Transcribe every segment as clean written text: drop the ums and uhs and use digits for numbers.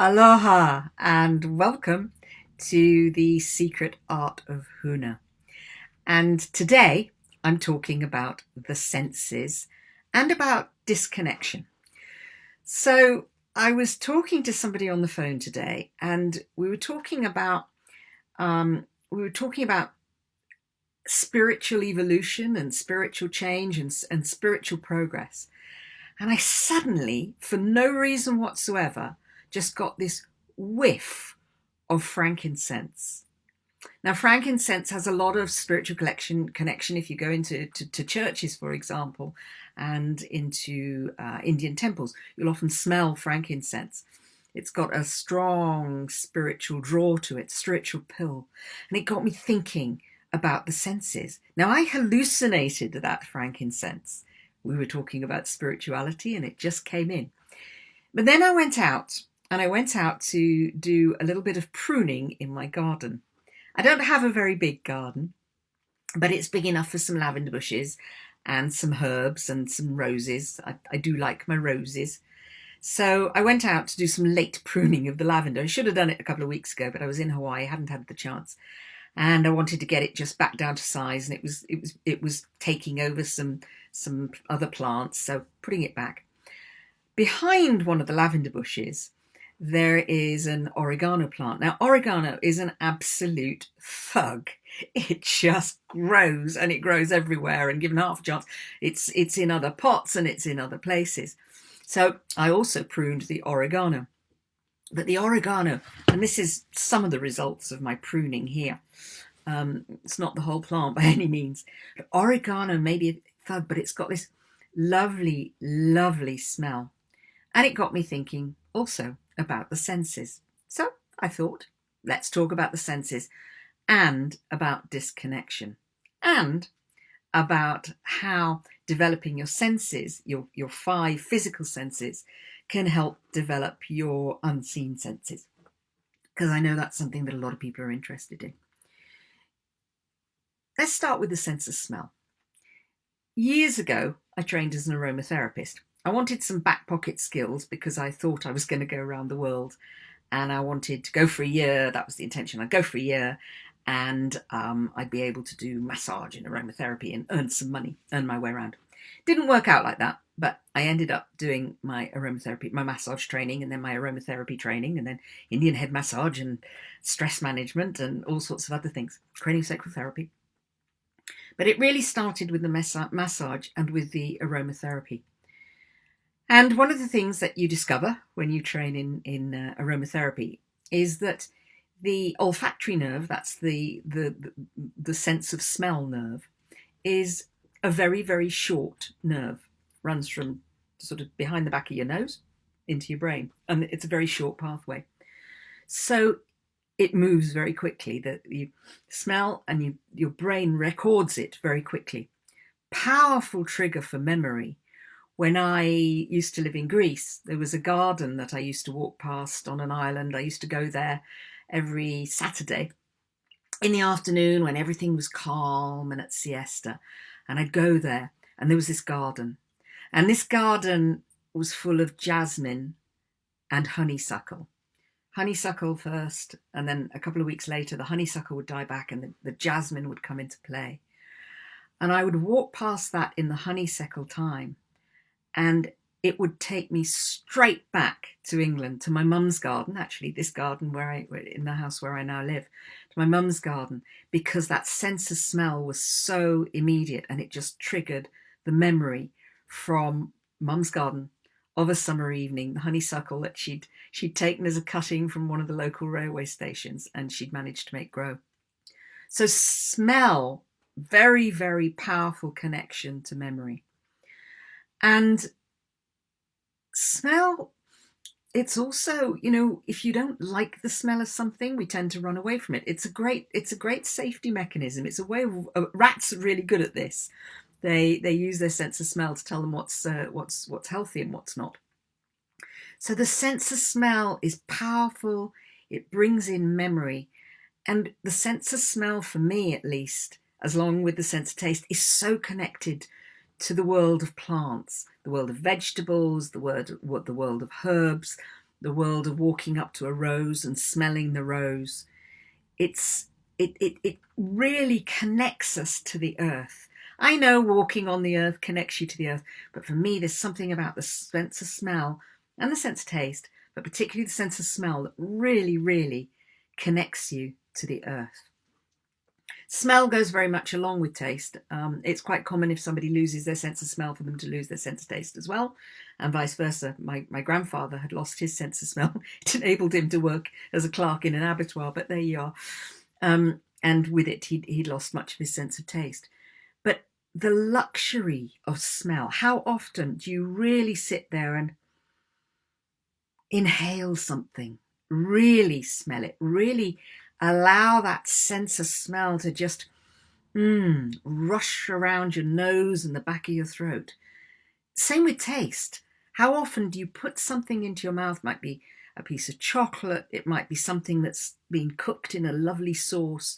Aloha and welcome to the secret art of Huna. And today I'm talking about the senses and about disconnection. So I was talking to somebody on the phone today, and we were talking about spiritual evolution and spiritual change and spiritual progress. And I suddenly, for no reason whatsoever, just got this whiff of frankincense. Now, frankincense has a lot of spiritual connection. If you go into churches, for example, and into Indian temples, you'll often smell frankincense. It's got a strong spiritual draw to it, spiritual pull. And it got me thinking about the senses. Now, I hallucinated that frankincense. We were talking about spirituality and it just came in. But then I went out to do a little bit of pruning in my garden. I don't have a very big garden, but it's big enough for some lavender bushes and some herbs and some roses. I do like my roses. So I went out to do some late pruning of the lavender. I should have done it a couple of weeks ago, but I was in Hawaii, hadn't had the chance. And I wanted to get it just back down to size, and it was taking over some other plants, so putting it back. Behind one of the lavender bushes, there is an oregano plant. Now, oregano is an absolute thug. It just grows, and it grows everywhere, and given half a chance, it's in other pots and it's in other places. So I also pruned the oregano. But the oregano, and this is some of the results of my pruning here. It's not the whole plant by any means. But oregano may be a thug, but it's got this lovely, lovely smell. And it got me thinking also about the senses. So I thought, let's talk about the senses and about disconnection and about how developing your senses, your five physical senses, can help develop your unseen senses. Because I know that's something that a lot of people are interested in. Let's start with the sense of smell. Years ago, I trained as an aromatherapist. I wanted some back pocket skills because I thought I was going to go around the world, and I wanted to go for a year. That was the intention. I'd go for a year, and I'd be able to do massage and aromatherapy and earn some money, earn my way around. Didn't work out like that, but I ended up doing my aromatherapy, my massage training, and then my aromatherapy training, and then Indian head massage and stress management and all sorts of other things, craniosacral therapy. But it really started with the massage and with the aromatherapy. And one of the things that you discover when you train in aromatherapy is that the olfactory nerve, that's the sense of smell nerve, is a very, very short nerve. Runs from sort of behind the back of your nose into your brain, and it's a very short pathway. So it moves very quickly. That you smell and your brain records it very quickly. Powerful trigger for memory. When I used to live in Greece, there was a garden that I used to walk past on an island. I used to go there every Saturday in the afternoon when everything was calm and at siesta. And I'd go there, and there was this garden. And this garden was full of jasmine and honeysuckle. Honeysuckle first, and then a couple of weeks later, the honeysuckle would die back and the jasmine would come into play. And I would walk past that in the honeysuckle time, and it would take me straight back to England, to my mum's garden, actually, this garden in the house where I now live, to my mum's garden, because that sense of smell was so immediate, and it just triggered the memory from mum's garden of a summer evening, the honeysuckle that she'd taken as a cutting from one of the local railway stations, and she'd managed to make grow. So smell, very, very powerful connection to memory. And smell, it's also, if you don't like the smell of something, we tend to run away from it. It's a great safety mechanism. It's a way of rats are really good at this. They use their sense of smell to tell them what's healthy and what's not. So the sense of smell is powerful. It brings in memory, and the sense of smell, for me at least, as along with the sense of taste, is so connected to the world of plants, the world of vegetables, the world of herbs, the world of walking up to a rose and smelling the rose. It really connects us to the earth. I know walking on the earth connects you to the earth, but for me, there's something about the sense of smell and the sense of taste, but particularly the sense of smell, that really, really connects you to the earth. Smell goes very much along with taste. It's quite common if somebody loses their sense of smell for them to lose their sense of taste as well, and vice versa. My grandfather had lost his sense of smell. It enabled him to work as a clerk in an abattoir, but there you are. And with it, he'd lost much of his sense of taste. But the luxury of smell, how often do you really sit there and inhale something, really smell it, really allow that sense of smell to just rush around your nose and the back of your throat. Same with taste. How often do you put something into your mouth? Might be a piece of chocolate, it might be something that's been cooked in a lovely sauce,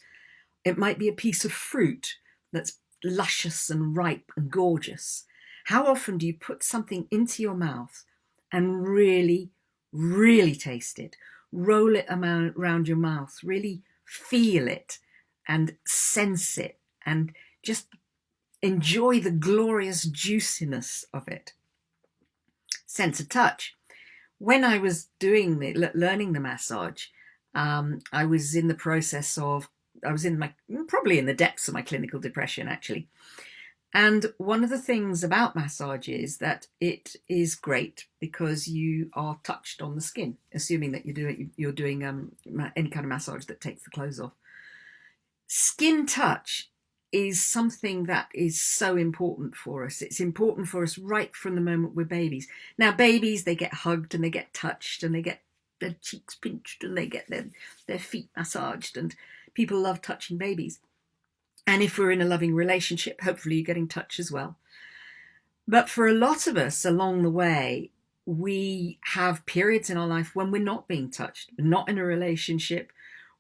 it might be a piece of fruit that's luscious and ripe and gorgeous. How often do you put something into your mouth and really, really taste it? Roll it around your mouth, really feel it and sense it and just enjoy the glorious juiciness of it. Sense of touch. When I was learning the massage, I was in the process of, probably in the depths of my clinical depression actually. And one of the things about massage is that it is great because you are touched on the skin, assuming that you're doing any kind of massage that takes the clothes off. Skin touch is something that is so important for us. It's important for us right from the moment we're babies. Now, babies, they get hugged and they get touched and they get their cheeks pinched and they get their feet massaged, and people love touching babies. And if we're in a loving relationship, hopefully you're getting touch as well. But for a lot of us along the way, we have periods in our life when we're not being touched. We're not in a relationship.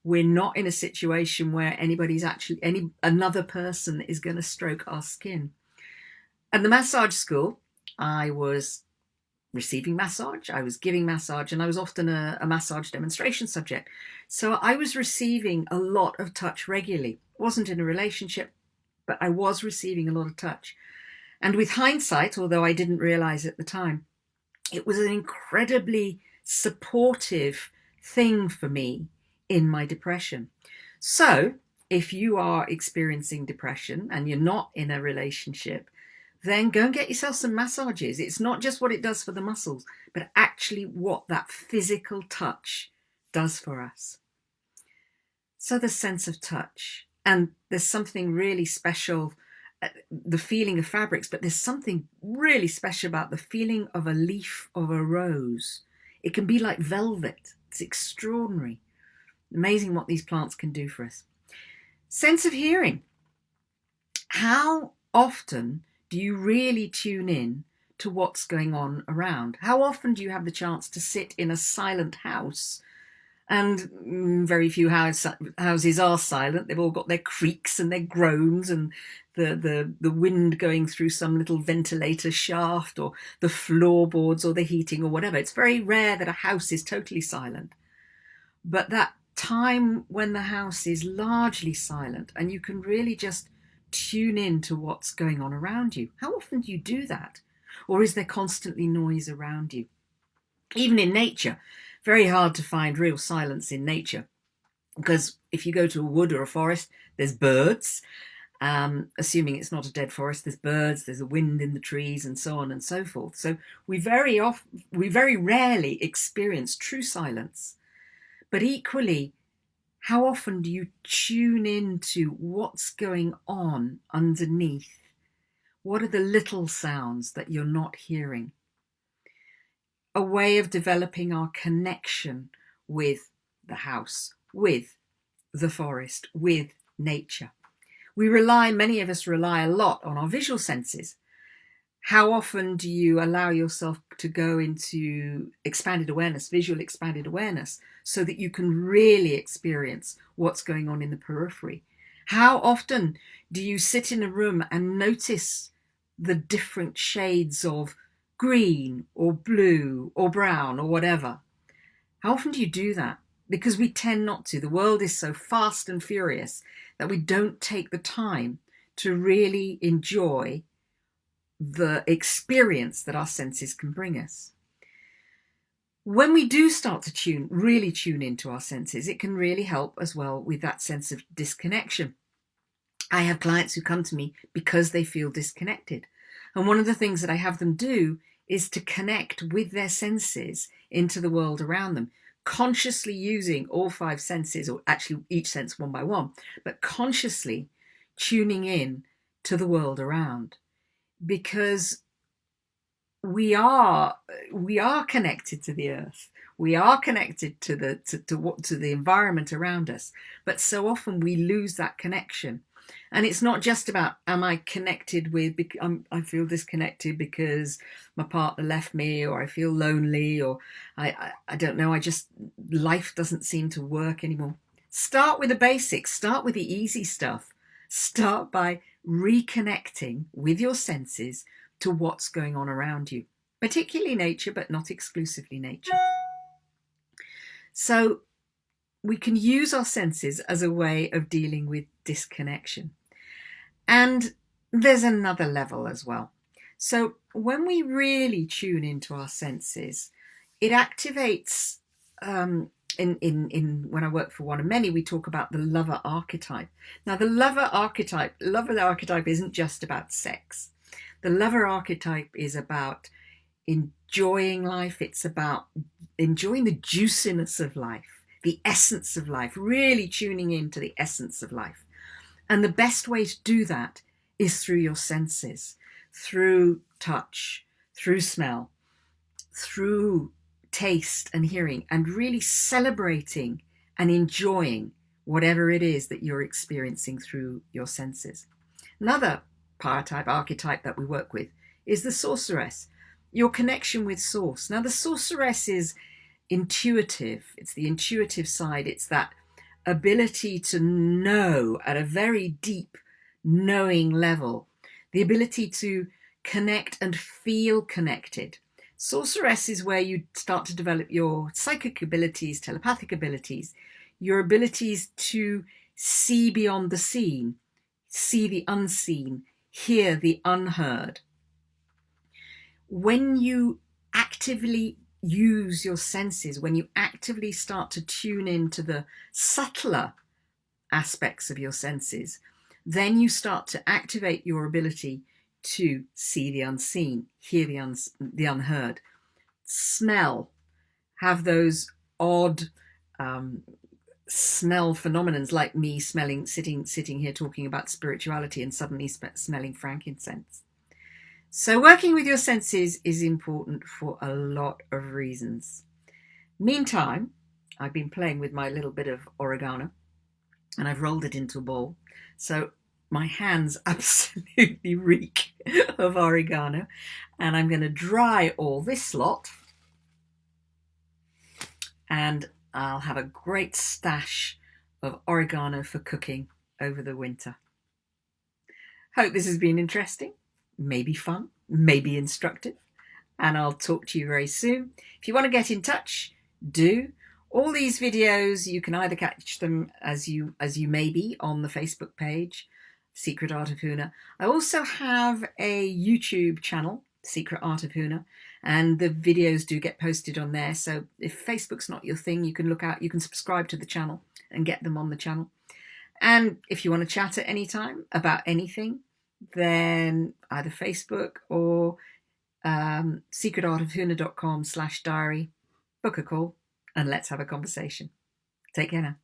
We're not in a situation where another person is going to stroke our skin. At the massage school, I was receiving massage, I was giving massage, and I was often a massage demonstration subject. So I was receiving a lot of touch regularly. Wasn't in a relationship, but I was receiving a lot of touch. And with hindsight, although I didn't realize at the time, it was an incredibly supportive thing for me in my depression. So if you are experiencing depression and you're not in a relationship, then go and get yourself some massages. It's not just what it does for the muscles, but actually what that physical touch does for us. So the sense of touch. And there's something really special, the feeling of fabrics, but there's something really special about the feeling of a leaf of a rose. It can be like velvet. It's extraordinary. Amazing what these plants can do for us. Sense of hearing. How often do you really tune in to what's going on around? How often do you have the chance to sit in a silent house? And very few houses are silent. They've all got their creaks and their groans and the wind going through some little ventilator shaft or the floorboards or the heating or whatever. It's very rare that a house is totally silent. But that time when the house is largely silent and you can really just tune in to what's going on around you. How often do you do that? Or is there constantly noise around you? Even in nature, very hard to find real silence in nature, because if you go to a wood or a forest, there's birds. Assuming it's not a dead forest, there's birds, there's a wind in the trees, and so on and so forth. So we very rarely experience true silence. But equally, how often do you tune into what's going on underneath? What are the little sounds that you're not hearing? A way of developing our connection with the house, with the forest, with nature. Many of us rely a lot on our visual senses. How often do you allow yourself to go into visual expanded awareness, so that you can really experience what's going on in the periphery? How often do you sit in a room and notice the different shades of green or blue or brown or whatever? How often do you do that? Because we tend not to. The world is so fast and furious that we don't take the time to really enjoy the experience that our senses can bring us. When we do start to really tune into our senses, it can really help as well with that sense of disconnection. I have clients who come to me because they feel disconnected. And one of the things that I have them do is to connect with their senses into the world around them, consciously using all 5 senses, or actually each sense one by one, but consciously tuning in to the world around. Because we are connected to the earth. We are connected to the environment around us, but so often we lose that connection. And it's not just about, am I connected with, I feel disconnected because my partner left me, or I feel lonely, or I don't know, life doesn't seem to work anymore. Start with the basics, start with the easy stuff. Start by reconnecting with your senses to what's going on around you, particularly nature, but not exclusively nature. So we can use our senses as a way of dealing with disconnection. And there's another level as well. So when we really tune into our senses, it activates, when I work for One of Many, we talk about the lover archetype. Now, the lover archetype isn't just about sex. The lover archetype is about enjoying life. It's about enjoying the juiciness of life, the essence of life, really tuning into the essence of life. And the best way to do that is through your senses, through touch, through smell, through taste and hearing, and really celebrating and enjoying whatever it is that you're experiencing through your senses. Another archetype that we work with is the sorceress, your connection with source. Now, the sorceress is intuitive. It's the intuitive side. It's that ability to know at a very deep knowing level, the ability to connect and feel connected. Sorceress is where you start to develop your psychic abilities, telepathic abilities, your abilities to see beyond the seen, see the unseen, hear the unheard. When you actively use your senses, when you actively start to tune into the subtler aspects of your senses, then you start to activate your ability to see the unseen, hear the unheard, smell, have those odd smell phenomenons, like me sitting here talking about spirituality and suddenly smelling frankincense. So working with your senses is important for a lot of reasons. Meantime, I've been playing with my little bit of oregano and I've rolled it into a ball. So my hands absolutely reek of oregano, and I'm going to dry all this lot, and I'll have a great stash of oregano for cooking over the winter. Hope this has been interesting, maybe fun, maybe instructive, and I'll talk to you very soon. If you want to get in touch, do. All these videos, you can either catch them as you may be on the Facebook page, Secret Art of Huna. I also have a YouTube channel, Secret Art of Huna, and the videos do get posted on there. So if Facebook's not your thing, you can subscribe to the channel and get them on the channel. And if you want to chat at any time about anything, then either Facebook or secretartofhuna.com/diary, book a call and let's have a conversation. Take care now.